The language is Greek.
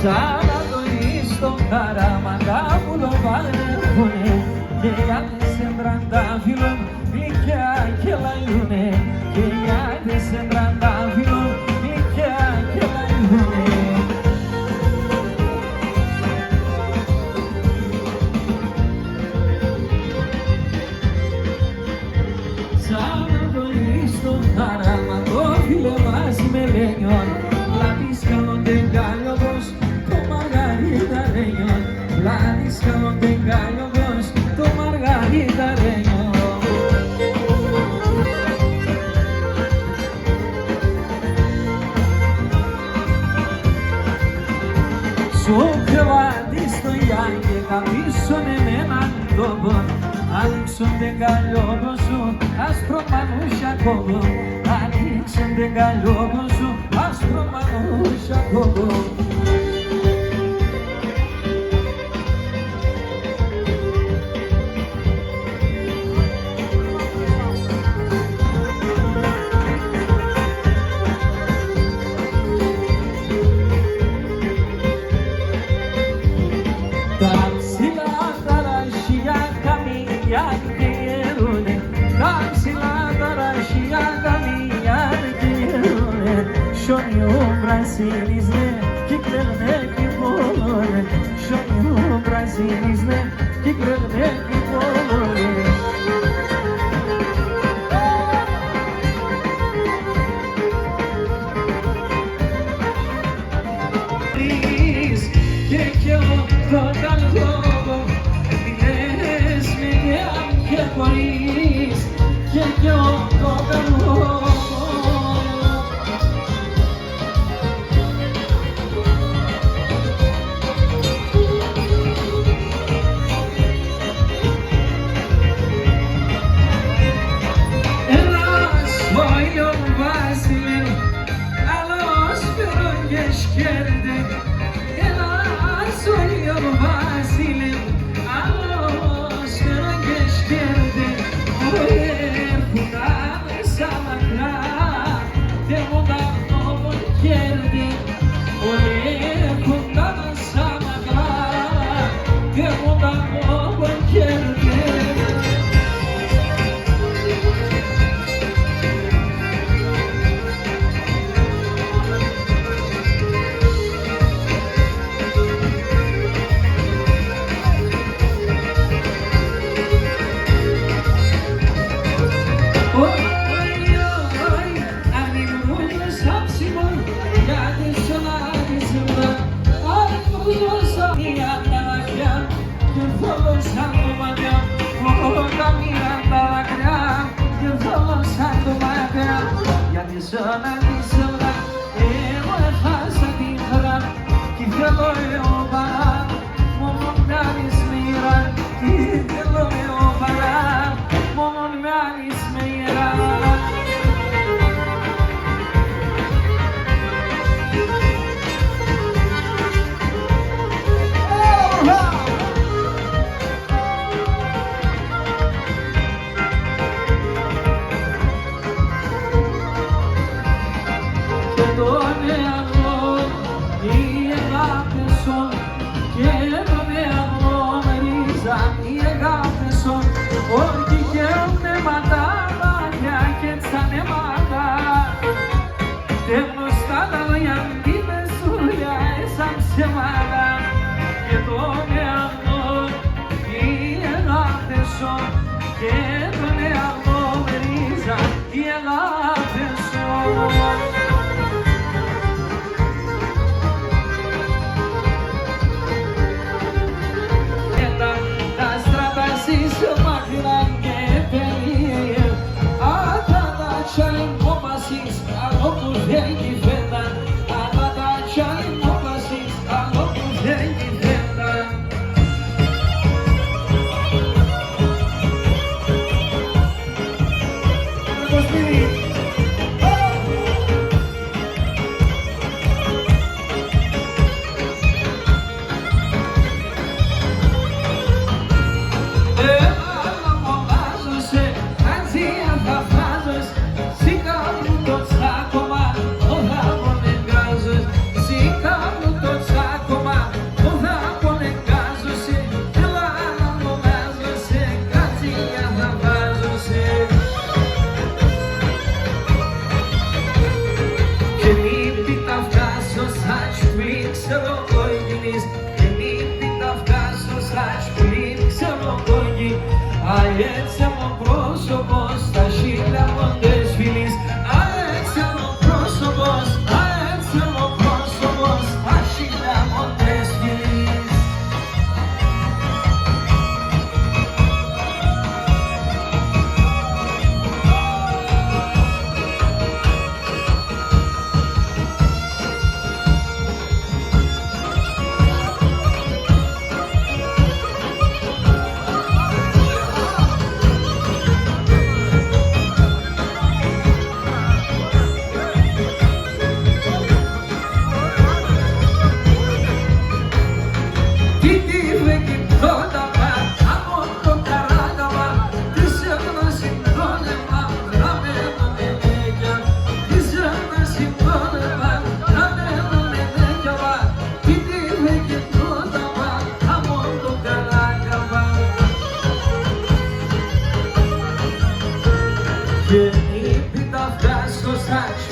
Σαν να το στο χαραμαγκά που λοβάρεχουνε και οι άντρες σε τραντάφυλλον γλυκιά και λαϊνούνε και οι άντρες σε τραντάφυλλον γλυκιά και λαϊνούνε. Σαν να το στο χαραμαγκό φίλε βάζει με λένιον πλάτης καλόνται γκάλιοβος το μαργαριταρένιο πλάτης καλόνται γκάλιοβος το μαργαριταρένιο. Στο κρεβάτι στο Γιάννη καμίσωνε με έναν τόπο άνοιξονται γκάλιοβο σου άσπρο μανούσια κόβω άνοιξονται γκάλιοβο σου άσπρο μανούσια κόβω. Brasilisne, que grande que bolore, chamo Brasilisne, que grande que bolore. Que eu rodando, diz me que por isso, que eu rodando. φτάσει στο στάξιο.